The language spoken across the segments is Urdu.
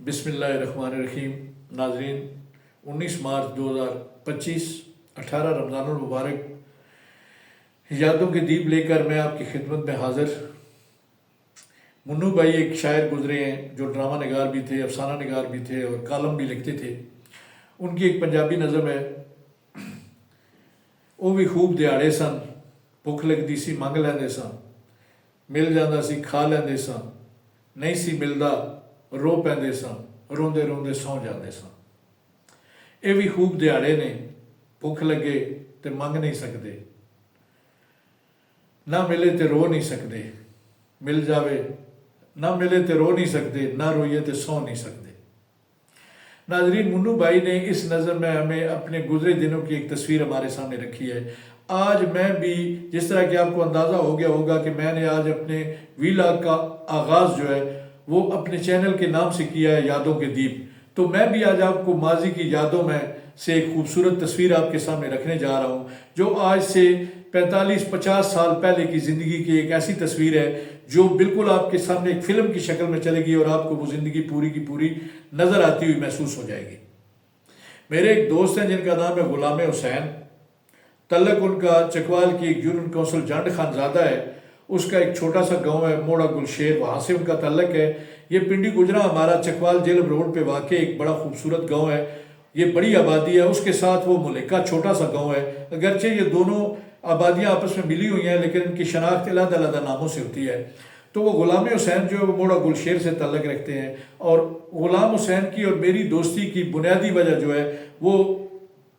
بسم اللہ الرحمن الرحیم۔ ناظرین، 19 مارچ 2025 18 رمضان المبارک، یادوں کے دیپ لے کر میں آپ کی خدمت میں حاضر۔ منو بھائی ایک شاعر گزرے ہیں جو ڈرامہ نگار بھی تھے، افسانہ نگار بھی تھے اور کالم بھی لکھتے تھے۔ ان کی ایک پنجابی نظم ہے، وہ بھی خوب دیہڑے سن، بھوک لگتی سی منگ لیندے سن، مل جاندہ سی کھا لیندے سن، نہیں سی ملدا رو پیندے سن، روندے روندے سو جاندے سن۔ یہ بھی خوب دیہڑے نے، بھوک لگے تے منگ نہیں سکتے، نہ ملے تے رو نہیں سکتے، مل جاوے نہ ملے تے رو نہیں سکتے، نہ روئیے تے سو نہیں سکتے۔ ناظرین، منو بھائی نے اس نظر میں ہمیں اپنے گزرے دنوں کی ایک تصویر ہمارے سامنے رکھی ہے۔ آج میں بھی، جس طرح کہ آپ کو اندازہ ہو گیا ہوگا کہ میں نے آج اپنے ویلاگ کا آغاز جو ہے وہ اپنے چینل کے نام سے کیا ہے، یادوں کے دیپ، تو میں بھی آج آپ کو ماضی کی یادوں میں سے ایک خوبصورت تصویر آپ کے سامنے رکھنے جا رہا ہوں، جو آج سے 45-50 سال پہلے کی زندگی کی ایک ایسی تصویر ہے جو بالکل آپ کے سامنے ایک فلم کی شکل میں چلے گی اور آپ کو وہ زندگی پوری کی پوری نظر آتی ہوئی محسوس ہو جائے گی۔ میرے ایک دوست ہیں جن کا نام ہے غلام حسین، تعلق ان کا چکوال کی ایک یونین کونسل جانڈ خانزادہ ہے، اس کا ایک چھوٹا سا گاؤں ہے موڑا گلشیر، وہاں سے ان کا تعلق ہے۔ یہ پنڈی گجرا ہمارا چکوال جیلم روڈ پہ واقع ایک بڑا خوبصورت گاؤں ہے، یہ بڑی آبادی ہے، اس کے ساتھ وہ ملکہ چھوٹا سا گاؤں ہے۔ اگرچہ یہ دونوں آبادیاں آپس میں ملی ہوئی ہیں لیکن ان کی شناخت علیحدہ علیحدہ ناموں سے ہوتی ہے۔ تو وہ غلام حسین جو ہے وہ موڑا گلشیر سے تعلق رکھتے ہیں، اور غلام حسین کی اور میری دوستی کی بنیادی وجہ جو ہے وہ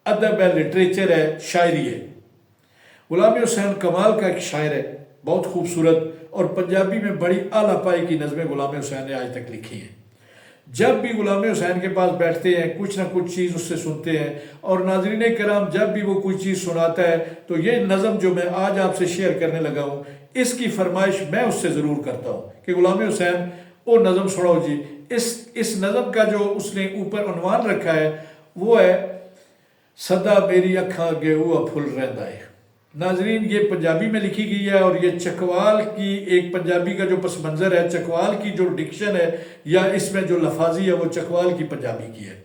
ادب ہے، لٹریچر ہے، شاعری ہے۔ غلام حسین کمال کا ایک شاعر ہے، بہت خوبصورت، اور پنجابی میں بڑی اعلیٰ پائی کی نظمیں غلام حسین نے آج تک لکھی ہیں۔ جب بھی غلام حسین کے پاس بیٹھتے ہیں کچھ نہ کچھ چیز اس سے سنتے ہیں، اور ناظرین کرام جب بھی وہ کوئی چیز سناتا ہے تو یہ نظم جو میں آج آپ سے شیئر کرنے لگا ہوں، اس کی فرمائش میں اس سے ضرور کرتا ہوں کہ غلام حسین وہ نظم سناؤ جی۔ اس نظم کا جو اس نے اوپر عنوان رکھا ہے وہ ہے سدا میری اکھاں اگے ہوا پھل رہندا ہے۔ ناظرین، یہ پنجابی میں لکھی گئی ہے اور یہ چکوال کی ایک پنجابی کا جو پس منظر ہے، چکوال کی جو ڈکشن ہے یا اس میں جو لفاظی ہے وہ چکوال کی پنجابی کی ہے۔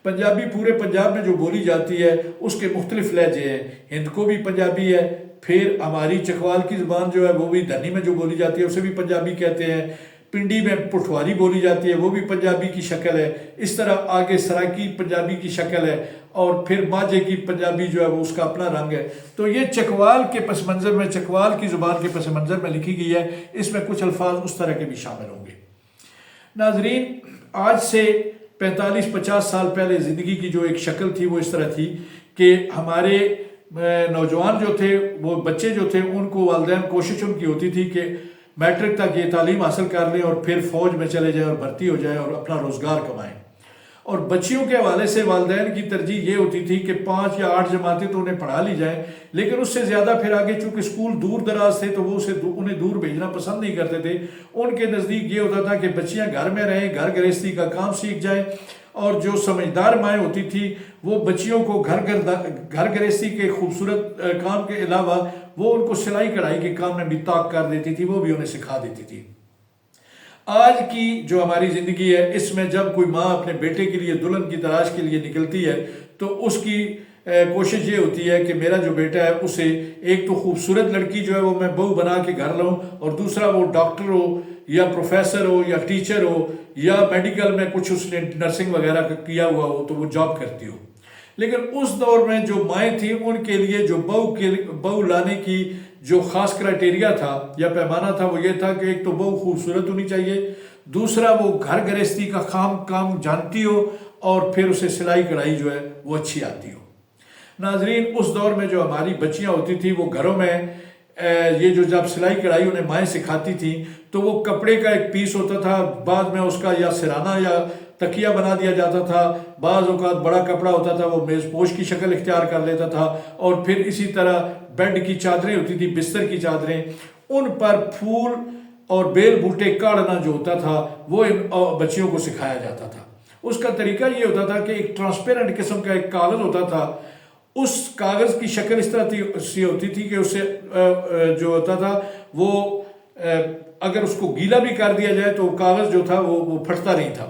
پنجابی پورے پنجاب میں جو بولی جاتی ہے اس کے مختلف لہجے ہیں، ہند کو بھی پنجابی ہے، پھر ہماری چکوال کی زبان جو ہے وہ بھی دھنی میں جو بولی جاتی ہے اسے بھی پنجابی کہتے ہیں، پنڈی میں پٹھواری بولی جاتی ہے وہ بھی پنجابی کی شکل ہے، اس طرح آگے سرائکی پنجابی کی شکل ہے، اور پھر ماجھے کی پنجابی جو ہے وہ اس کا اپنا رنگ ہے۔ تو یہ چکوال کے پس منظر میں، چکوال کی زبان کے پس منظر میں لکھی گئی ہے، اس میں کچھ الفاظ اس طرح کے بھی شامل ہوں گے۔ ناظرین، آج سے 45-50 سال پہلے زندگی کی جو ایک شکل تھی وہ اس طرح تھی کہ ہمارے نوجوان جو تھے، وہ بچے جو تھے، ان کو والدین کوشش ان کی ہوتی تھی کہ میٹرک تک یہ تعلیم حاصل کر لیں اور پھر فوج میں چلے جائیں اور بھرتی ہو جائیں اور اپنا روزگار کمائیں۔ اور بچیوں کے حوالے سے والدین کی ترجیح یہ ہوتی تھی کہ 5 یا 8 جماعتیں تو انہیں پڑھا لی جائیں، لیکن اس سے زیادہ پھر آگے چونکہ اسکول دور دراز تھے تو وہ انہیں دور بھیجنا پسند نہیں کرتے تھے۔ ان کے نزدیک یہ ہوتا تھا کہ بچیاں گھر میں رہیں، گھر گرہستی کا کام سیکھ جائیں، اور جو سمجھدار مائیں ہوتی تھی وہ بچیوں کو گھر گرہستی کے خوبصورت کام کے علاوہ وہ ان کو سلائی کڑھائی کے کام میں بھی طاق کر دیتی تھی، وہ بھی انہیں سکھا دیتی تھی۔ آج کی جو ہماری زندگی ہے اس میں جب کوئی ماں اپنے بیٹے کے لیے دلہن کی تلاش کے لیے نکلتی ہے تو اس کی کوشش یہ ہوتی ہے کہ میرا جو بیٹا ہے اسے ایک تو خوبصورت لڑکی جو ہے وہ میں بہو بنا کے گھر لاؤں، اور دوسرا وہ ڈاکٹر ہو یا پروفیسر ہو یا ٹیچر ہو یا میڈیکل میں کچھ اس نے نرسنگ وغیرہ کیا ہوا ہو تو وہ جاب کرتی ہو۔ لیکن اس دور میں جو مائیں تھیں ان کے لیے جو بہو لانے کی جو خاص کرائٹیریا تھا یا پیمانہ تھا وہ یہ تھا کہ ایک تو بہو خوبصورت ہونی چاہیے، دوسرا وہ گھر گرہستی کا کام جانتی ہو، اور پھر اسے سلائی کڑھائی جو ہے وہ اچھی آتی ہو۔ ناظرین، اس دور میں جو ہماری بچیاں ہوتی تھیں وہ گھروں میں یہ جو جب سلائی کڑھائی انہیں مائیں سکھاتی تھیں تو وہ کپڑے کا ایک پیس ہوتا تھا، بعد میں اس کا یا سرانہ یا تکیہ بنا دیا جاتا تھا، بعض اوقات بڑا کپڑا ہوتا تھا وہ میز پوش کی شکل اختیار کر لیتا تھا، اور پھر اسی طرح بیڈ کی چادریں ہوتی تھی، بستر کی چادریں، ان پر پھول اور بیل بوٹے کاڑنا جو ہوتا تھا وہ ان بچیوں کو سکھایا جاتا تھا۔ اس کا طریقہ یہ ہوتا تھا کہ ایک ٹرانسپیرنٹ قسم کا ایک کاغذ ہوتا تھا، اس کاغذ کی شکل اس طرح سی ہوتی تھی کہ اسے جو ہوتا تھا وہ اگر اس کو گیلا بھی کر دیا جائے تو کاغذ جو تھا وہ پھٹتا نہیں تھا،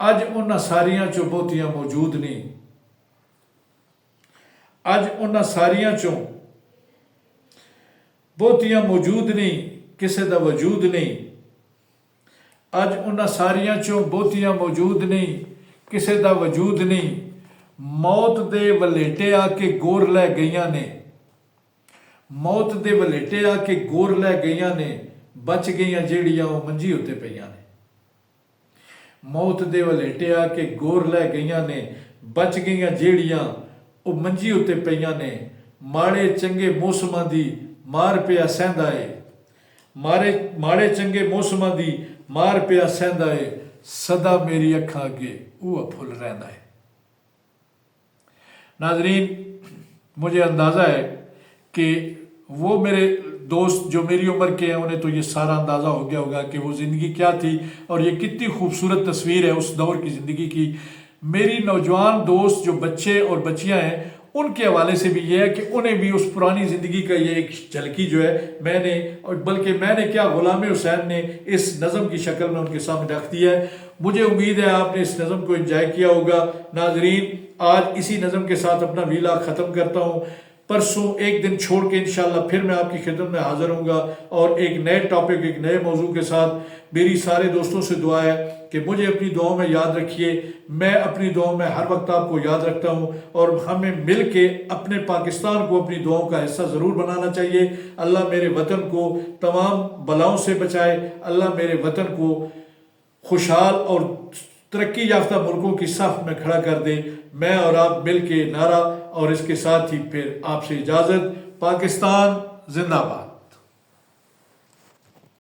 اج انہاں ساریاں چوں بہتیاں موجود نہیں، اج انہاں ساریاں چوں بہتیاں موجود نہیں، کسے دا وجود نہیں، اج انہاں ساریاں چوں بہتیاں موجود نہیں، کسے دا وجود نہیں، موت دے ولیٹے آ کے گور لے گئیاں نے، موت دے ولیٹے آ کے گور لے گئیاں نے، بچ گئیاں جیڑیاں وہ منجی ہوتے پئیاں نے، موت دے ولیٹے آ کے گور لے گئیاں نے، بچ گئیاں جیڑیاں وہ منجی ہوتے پئیاں نے، ماڑے چنگے موسماں دی مار پیا سہندا ہے، ماڑے چنگے موسماں دی مار پیا سہندا ہے، صدا میری اکھاں اگے اوہ پھل رہندا ہے۔ ناظرین، مجھے اندازہ ہے کہ وہ میرے دوست جو میری عمر کے ہیں انہیں تو یہ سارا اندازہ ہو گیا ہوگا کہ وہ زندگی کیا تھی اور یہ کتنی خوبصورت تصویر ہے اس دور کی زندگی کی۔ میری نوجوان دوست جو بچے اور بچیاں ہیں ان کے حوالے سے بھی یہ ہے کہ انہیں بھی اس پرانی زندگی کا یہ ایک جھلکی جو ہے میں نے، اور بلکہ میں نے کیا غلام حسین نے اس نظم کی شکل میں ان کے سامنے رکھ دی ہے۔ مجھے امید ہے آپ نے اس نظم کو انجوائے کیا ہوگا۔ ناظرین، آج اسی نظم کے ساتھ اپنا ویلا ختم کرتا ہوں۔ پرسوں ایک دن چھوڑ کے انشاءاللہ پھر میں آپ کی خدمت میں حاضر ہوں گا اور ایک نئے ٹاپک، ایک نئے موضوع کے ساتھ۔ میری سارے دوستوں سے دعا ہے کہ مجھے اپنی دعاؤں میں یاد رکھیے، میں اپنی دعاؤں میں ہر وقت آپ کو یاد رکھتا ہوں، اور ہمیں مل کے اپنے پاکستان کو اپنی دعاؤں کا حصہ ضرور بنانا چاہیے۔ اللہ میرے وطن کو تمام بلاؤں سے بچائے، اللہ میرے وطن کو خوشحال اور ترقی یافتہ ملکوں کی صف میں کھڑا کر دے۔ میں اور آپ مل کے نعرہ، اور اس کے ساتھ ہی پھر آپ سے اجازت۔ پاکستان زندہ باد۔